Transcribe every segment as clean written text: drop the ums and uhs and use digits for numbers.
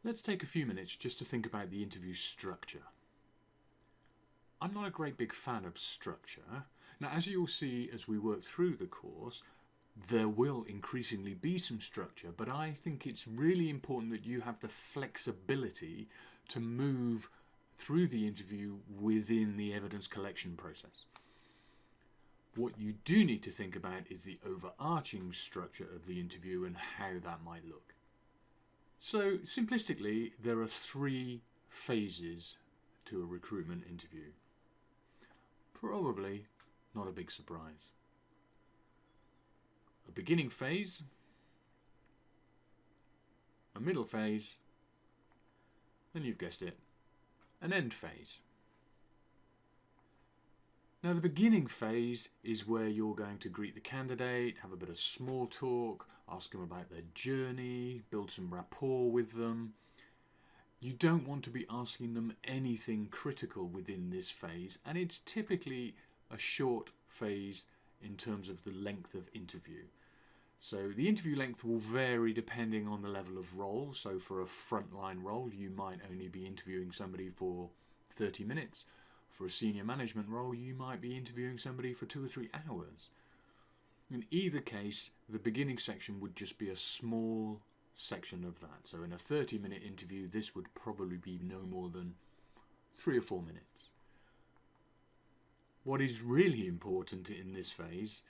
Let's take a few minutes just to think about the interview structure. I'm not a great big fan of structure. Now, as you'll see as we work through the course, there will increasingly be some structure, but I think it's really important that you have the flexibility to move through the interview within the evidence collection process. What you do need to think about is the overarching structure of the interview and how that might look. So, simplistically, there are 3 phases to a recruitment interview. Probably not a big surprise. A beginning phase, a middle phase, and you've guessed it, an end phase. Now, the beginning phase is where you're going to greet the candidate, have a bit of small talk, ask them about their journey, build some rapport with them. You don't want to be asking them anything critical within this phase, and it's typically a short phase in terms of the length of interview. So the interview length will vary depending on the level of role. So for a frontline role, you might only be interviewing somebody for 30 minutes. For a senior management role, you might be interviewing somebody for 2 or 3 hours. In either case, the beginning section would just be a small section of that. So in a 30-minute interview, this would probably be no more than 3 or 4 minutes. What is really important in this phase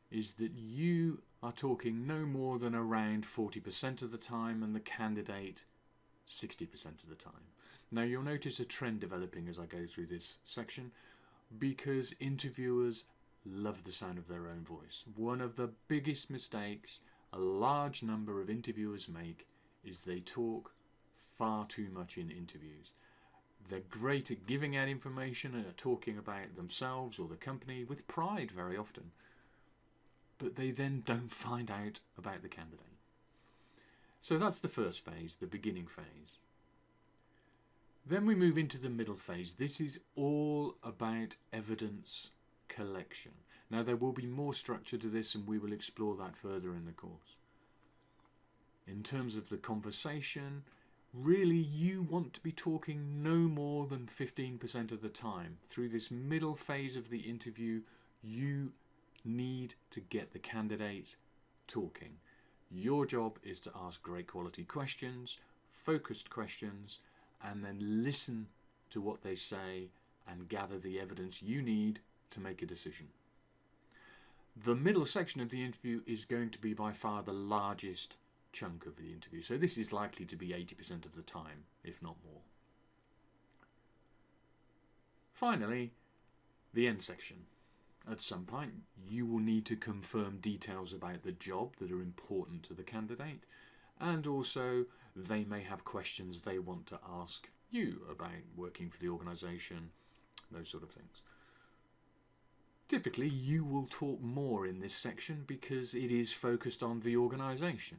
is that you are talking no more than around 40% of the time and the candidate 60% of the time. Now, you'll notice a trend developing as I go through this section because interviewers love the sound of their own voice. One of the biggest mistakes a large number of interviewers make is they talk far too much in interviews. They're great at giving out information and at talking about themselves or the company with pride very often, but they then don't find out about the candidate. So that's the first phase, the beginning phase. Then we move into the middle phase. This is all about evidence collection. Now, there will be more structure to this and we will explore that further in the course. In terms of the conversation, really you want to be talking no more than 15% of the time. Through this middle phase of the interview, you need to get the candidate talking. Your job is to ask great quality questions, focused questions, and then listen to what they say and gather the evidence you need to make a decision. The middle section of the interview is going to be by far the largest chunk of the interview. So this is likely to be 80% of the time, if not more. Finally, the end section. At some point, you will need to confirm details about the job that are important to the candidate, and also they may have questions they want to ask you about working for the organisation, those sort of things. Typically, you will talk more in this section because it is focused on the organisation.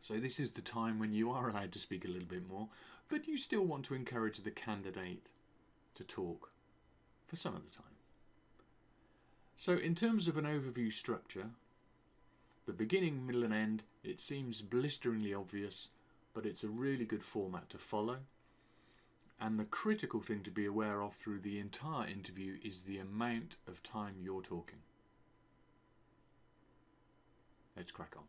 So this is the time when you are allowed to speak a little bit more, but you still want to encourage the candidate to talk for some of the time. So in terms of an overview structure, the beginning, middle and end, it seems blisteringly obvious, but it's a really good format to follow. And the critical thing to be aware of through the entire interview is the amount of time you're talking. Let's crack on.